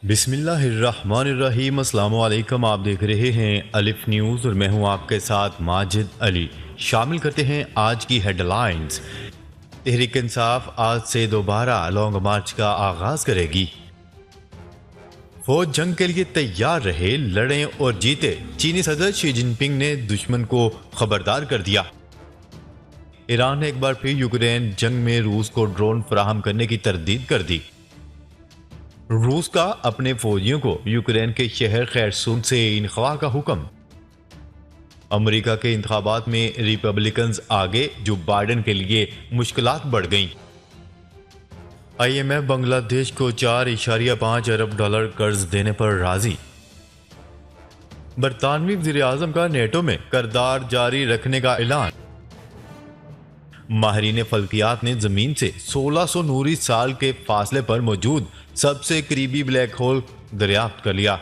बिस्मिल्लाहिर्रहमानिर्रहीम। अस्सलाम वालेकुम। आप देख रहे हैं अलिफ न्यूज़ और मैं हूं आपके साथ माजिद अली। शामिल करते हैं आज की हेडलाइंस। तहरीक इंसाफ आज से दोबारा लॉन्ग मार्च का आगाज करेगी। फौज जंग के लिए तैयार रहे, लड़ें और जीते। चीनी सदर शी जिनपिंग ने दुश्मन को खबरदार कर दिया। ईरान ने एक बार फिर यूक्रेन जंग में रूस को ड्रोन फराहम करने की तरदीद कर दी। रूस का अपने फौजियों को यूक्रेन के शहर खैरसून से इनखला का हुक्म। अमेरिका के इंतखाबात में रिपब्लिकन्स आगे, जो बाइडेन के लिए मुश्किलात बढ़ गईं। IMF बांग्लादेश को $4.5 अरब कर्ज देने पर राजी। बरतानवी वज़ीर आज़म का नेटो में किरदार जारी रखने का ऐलान। माहिरीन फल्कियात ने जमीन से 1600 नूरी साल के फासले पर मौजूद सबसे करीबी ब्लैक होल दरियाफ्त कर लिया।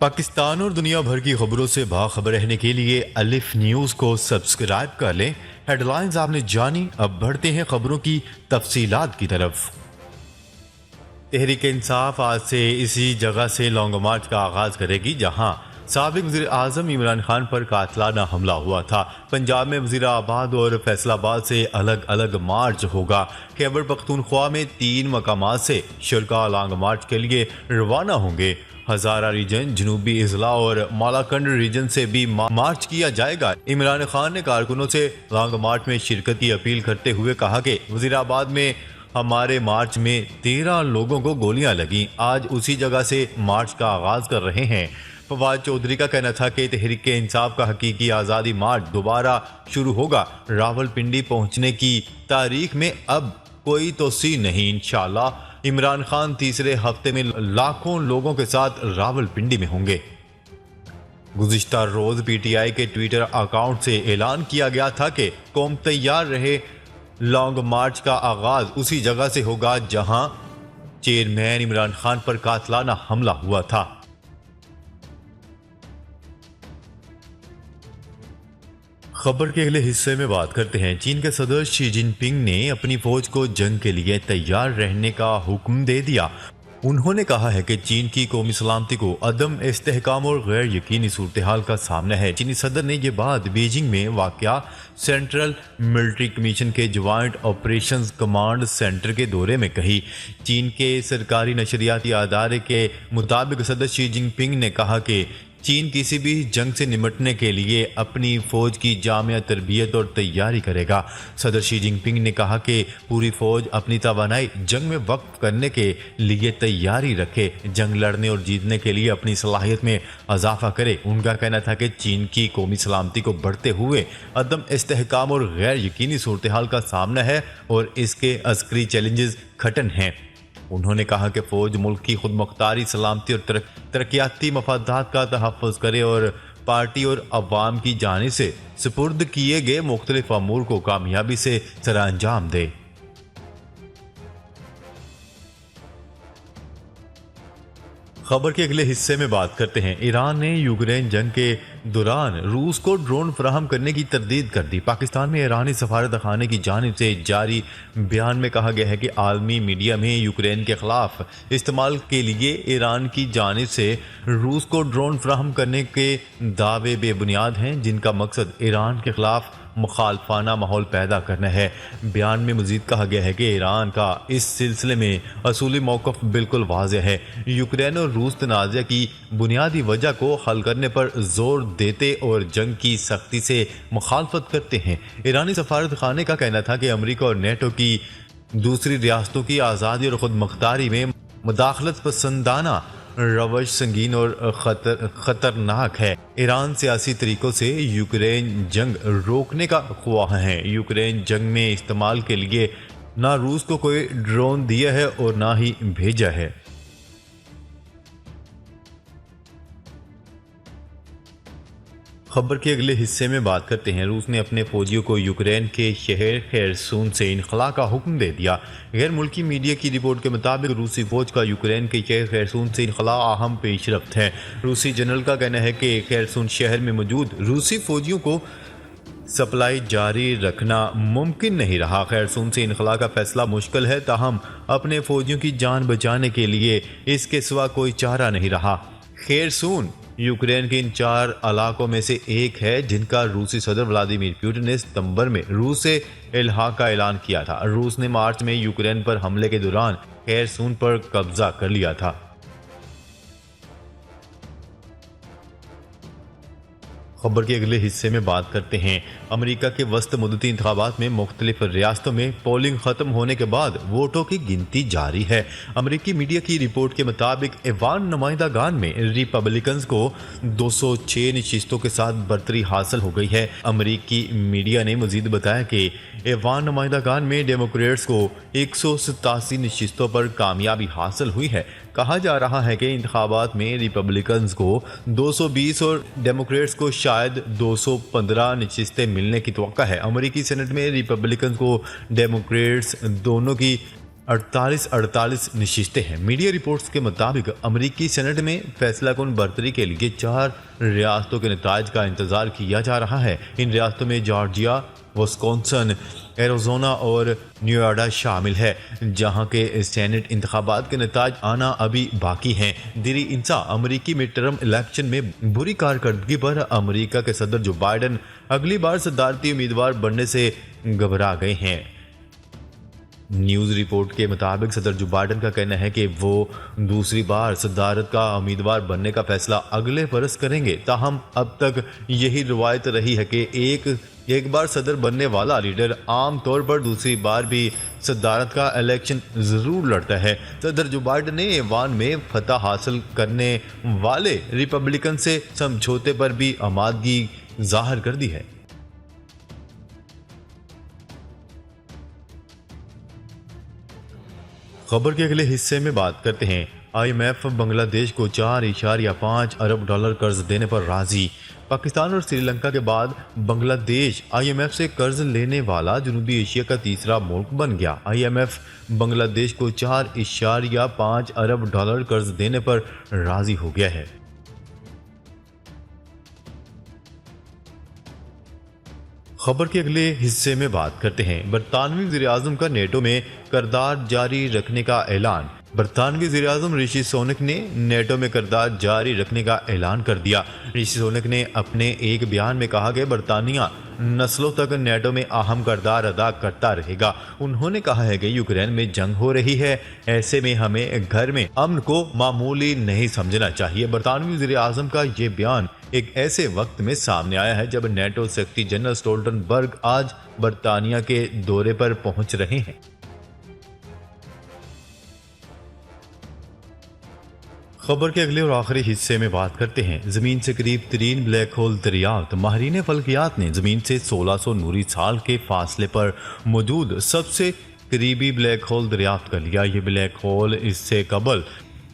पाकिस्तान और दुनिया भर की खबरों से बाखबर रहने के लिए अलिफ न्यूज़ को सब्सक्राइब कर लें। हेडलाइंस आपने जानी, अब बढ़ते हैं खबरों की तफसीलात की तरफ। तहरीक इंसाफ आज से इसी जगह से लॉन्ग मार्च का आगाज करेगी जहां साबिक वज़ीर आज़म इमरान खान पर कातलाना हमला हुआ था। पंजाब में वज़ीराबाद और फैसलाबाद से अलग अलग मार्च होगा। खैबर पख्तूनख्वा में 3 मकामात से शुरका लॉन्ग मार्च के लिए रवाना होंगे। हज़ारा रीजन, जनूबी इजला और मालाकंड रीजन से भी मार्च किया जाएगा। इमरान खान ने कारकुनों से लॉन्ग मार्च में शिरकत की अपील करते हुए कहा कि वज़ीराबाद में हमारे मार्च में 13 लोगों को गोलियां लगीं। आज उसी जगह से मार्च का आगाज कर रहे हैं। फवाद चौधरी का कहना था कि तहरीक इंसाफ का हकीकी आज़ादी मार्च दोबारा शुरू होगा। रावलपिंडी पहुंचने की तारीख में अब कोई तोसी नहीं। इंशाअल्लाह इमरान खान तीसरे हफ्ते में लाखों लोगों के साथ रावलपिंडी में होंगे। गुज़िश्ता रोज PTI के ट्विटर अकाउंट से ऐलान किया गया था कि कौम तैयार रहे, लॉन्ग मार्च का आगाज उसी जगह से होगा जहां चेयरमैन इमरान खान पर कातलाना हमला हुआ था। खबर के अगले हिस्से में बात करते हैं। चीन के सदर शी जिनपिंग ने अपनी फौज को जंग के लिए तैयार रहने का हुक्म दे दिया। उन्होंने कहा है कि चीन की कौमी सलामती को अदम इस्तेहकाम और गैर यकीनी सूरत हाल का सामना है। चीनी सदर ने यह बात बीजिंग में वाक़या सेंट्रल मिलिट्री कमीशन के ज्वाइंट ऑपरेशंस कमांड सेंटर के दौरे में कही। चीन के सरकारी नशरियाती अदारे के मुताबिक सदर शी जिनपिंग ने कहा कि चीन किसी भी जंग से निपटने के लिए अपनी फौज की जामिया तरबियत और तैयारी करेगा। सदर शी जिनपिंग ने कहा कि पूरी फौज अपनी तवानाई जंग में वक्फ करने के लिए तैयारी रखे, जंग लड़ने और जीतने के लिए अपनी सलाहियत में इजाफा करे। उनका कहना था कि चीन की कौमी सलामती को बढ़ते हुए अदम इस्तेहकाम और गैर यकीनी सूरत हाल का सामना है और इसके अस्करी चैलेंजेस खटन हैं। उन्होंने कहा कि फौज मुल्क की खुद मुख्तारी, सलामती और तरक्याती मफादात का तहफ़्फ़ुज़ करे और पार्टी और अवाम की जानिब से सुपुर्द किए गए मुख्तलिफ अमूर को कामयाबी से सराअंजाम दे। खबर के अगले हिस्से में बात करते हैं। ईरान ने यूक्रेन जंग के दौरान रूस को ड्रोन फराहम करने की तरदीद कर दी। पाकिस्तान में ईरानी सफारत खाने की जानिब से जारी बयान में कहा गया है कि आलमी मीडिया में यूक्रेन के खिलाफ इस्तेमाल के लिए ईरान की जानिब से रूस को ड्रोन फराहम करने के दावे बेबुनियाद हैं, जिनका मकसद ईरान के खिलाफ मुखालफाना माहौल पैदा करना है। बयान में मजीद कहा गया है कि ईरान का इस सिलसिले में असूली मौक़िफ़ बिल्कुल वाज़ेह है। यूक्रेन और रूस तनाज़ा की बुनियादी वजह को हल करने पर जोर देते और जंग की सख्ती से मुखालफत करते हैं। ईरानी सफारत खाने का कहना था कि अमेरिका और नेटो की दूसरी रियासतों की आज़ादी और खुद मुख्तारी में मुदाखलत पसंदाना रवश संगीन और खतरनाक है। ईरान सियासी तरीकों से यूक्रेन जंग रोकने का ख्वाह है। यूक्रेन जंग में इस्तेमाल के लिए ना रूस को कोई ड्रोन दिया है और ना ही भेजा है। खबर के अगले हिस्से में बात करते हैं। रूस ने अपने फौजियों को यूक्रेन के शहर खैरसून से इनखला का हुक्म दे दिया। गैर मुल्की मीडिया की रिपोर्ट के मुताबिक रूसी फौज का यूक्रेन के शहर खैरसून से इनखला अहम पेशरफ्त है। रूसी जनरल का कहना है कि खैरसून शहर में मौजूद रूसी फौजियों को सप्लाई जारी रखना मुमकिन नहीं रहा। खैरसून से इनखला का फैसला मुश्किल है, ताहम अपने फौजियों की जान बचाने के लिए इसके सिवा कोई चारा नहीं रहा। खैरसून यूक्रेन के इन 4 इलाकों में से एक है जिनका रूसी सदर व्लादिमीर पुतिन ने सितंबर में रूस से इल्हाक का ऐलान किया था। रूस ने मार्च में यूक्रेन पर हमले के दौरान खैरसून पर कब्जा कर लिया था। खबर के अगले हिस्से में बात करते हैं। अमेरिका के वस्त मुद्दती इंतखाबात में मुख्तलिफ रियासतों में पोलिंग खत्म होने के बाद वोटों की गिनती जारी है। अमेरिकी मीडिया की रिपोर्ट के मुताबिक ऐवान नुमाइंदागान में रिपब्लिकन्स को 206 नशिस्तों के साथ बरतरी हासिल हो गई है। अमेरिकी मीडिया ने मजीद बताया कि ऐवान नुमाइंदागान में डेमोक्रेट्स को 187 नशिस्तों पर कामयाबी हासिल हुई है। कहा जा रहा है कि इंतखाबात में रिपब्लिकन्स को 220 और डेमोक्रेट्स को शायद 215 नशिस्तें मिलने की तवक्का है। अमेरिकी सेनेट में रिपब्लिकन्स को डेमोक्रेट्स दोनों की 48 नशिस्तें हैं। मीडिया रिपोर्ट्स के मुताबिक अमेरिकी सेनेट में फैसला कुन बरतरी के लिए 4 रियासतों के नताज का इंतजार किया जा रहा है। इन रियासतों में जॉर्जिया, विस्कॉन्सिन, एरिज़ोना और न्यूयाडा शामिल है, जहां के सेनेट इंतखाबात के नताज आना अभी बाकी हैं। दिरी इंसा अमेरिकी मिड टर्म इलेक्शन में बुरी कारकर्दगी पर अमेरिका के सदर जो बाइडन अगली बार सदारती उम्मीदवार बनने से घबरा गए हैं। न्यूज़ रिपोर्ट के मुताबिक सदर जो बाइडन का कहना है कि वो दूसरी बार सदारत का उम्मीदवार बनने का फैसला अगले बरस करेंगे। ताहम अब तक यही रवायत रही है कि एक बार सदर बनने वाला लीडर आम तौर पर दूसरी बार भी सदारत का इलेक्शन ज़रूर लड़ता है। सदर जो बाइडन ने ऐवान में फतह हासिल करने वाले रिपब्लिकन से समझौते पर भी आमादगी जाहिर कर दी है। खबर के अगले हिस्से में बात करते हैं। IMF बांग्लादेश को $4.5 अरब कर्ज देने पर राजी। पाकिस्तान और श्रीलंका के बाद बांग्लादेश IMF से कर्ज लेने वाला जनूबी एशिया का तीसरा मुल्क बन गया। IMF बांग्लादेश को $4.5 अरब कर्ज देने पर राजी हो गया है। खबर के अगले हिस्से में बात करते हैं। बरतानवी वज़ीर-ए-आज़म का नेटो में किरदार जारी रखने का ऐलान। बरतानवी वज़ीर-ए-आज़म ऋषि सुनक ने नेटो में किरदार जारी रखने का ऐलान कर दिया। ऋषि सुनक ने अपने एक बयान में कहा कि बरतानिया नस्लों तक नेटो में अहम किरदार अदा करता रहेगा। उन्होंने कहा है कि यूक्रेन में जंग हो रही है, ऐसे में हमें घर में अमन को मामूली नहीं समझना चाहिए। बरतानवी वज़ीर-ए-आज़म का ये बयान एक ऐसे वक्त में सामने आया है जब नेटो सेक्रेटरी जनरल स्टोल्टनबर्ग आज बरतानिया के दौरे पर पहुंच रहे हैं। खबर के अगले और आखिरी हिस्से में बात करते हैं। जमीन से करीब तरीन ब्लैक होल दरियाफ्त। माहिरीन फल्कियात ने जमीन से 1600 नूरी साल के फासले पर मौजूद सबसे करीबी ब्लैक होल दरियाफ्त कर लिया। ये ब्लैक होल इससे कबल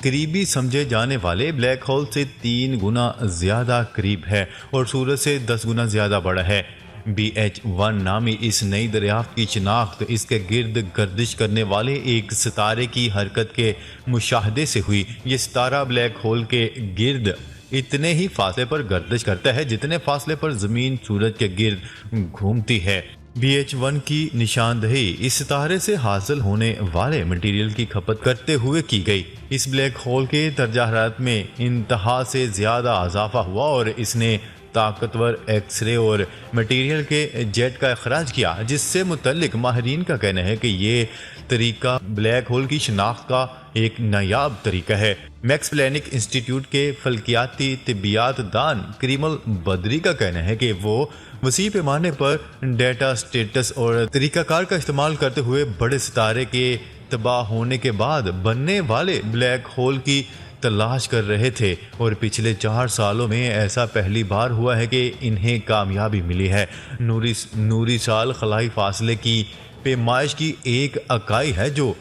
करीबी समझे जाने वाले ब्लैक होल से 3 गुना ज्यादा करीब है और सूरज से 10 गुना ज्यादा बड़ा है। BH1 नामी इस नई दरियाफ्त की शिनाख्त इसके गिर्द गर्दिश करने वाले एक सितारे की हरकत के मुशाहदे से हुई। ये सितारा ब्लैक होल के गिर्द इतने ही फासले पर गर्दिश करता है जितने फासले पर जमीन सूरज के गिर्द घूमती है। BH1 की निशानदही इस सितारे से हासिल होने वाले मटेरियल की खपत करते हुए की गई। इस ब्लैक होल के दर्जा हरारत में इंतहा से ज्यादा इजाफा हुआ और इसने ताकतवर एक्सरे और मटेरियल के जेट का अखराज किया, जिससे मुतल्लिक माहिरीन का कहना है कि ये तरीका ब्लैक होल की शिनाख्त का एक नायाब तरीका है। मैक्स प्लैंक इंस्टीट्यूट के फल्कियाती तिब्बियात दान करीमल बदरी का कहना है कि वो वसी पैमाने पर डेटा स्टेटस और तरीकाकार का इस्तेमाल करते हुए बड़े सितारे के तबाह होने के बाद बनने वाले ब्लैक होल की तलाश कर रहे थे और पिछले 4 सालों में ऐसा पहली बार हुआ है कि इन्हें कामयाबी मिली है। नूरी साल खलाई फासले की पैमाइश की एक इकाई है जो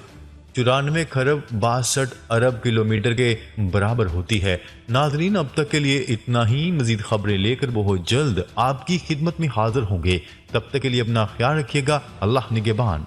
94 खरब 62 अरब किलोमीटर के बराबर होती है। नाजरीन, अब तक के लिए इतना ही। मजीद खबरें लेकर बहुत जल्द आपकी खिदमत में हाजिर होंगे। तब तक के लिए अपना ख्याल रखिएगा। अल्लाह निगहबान।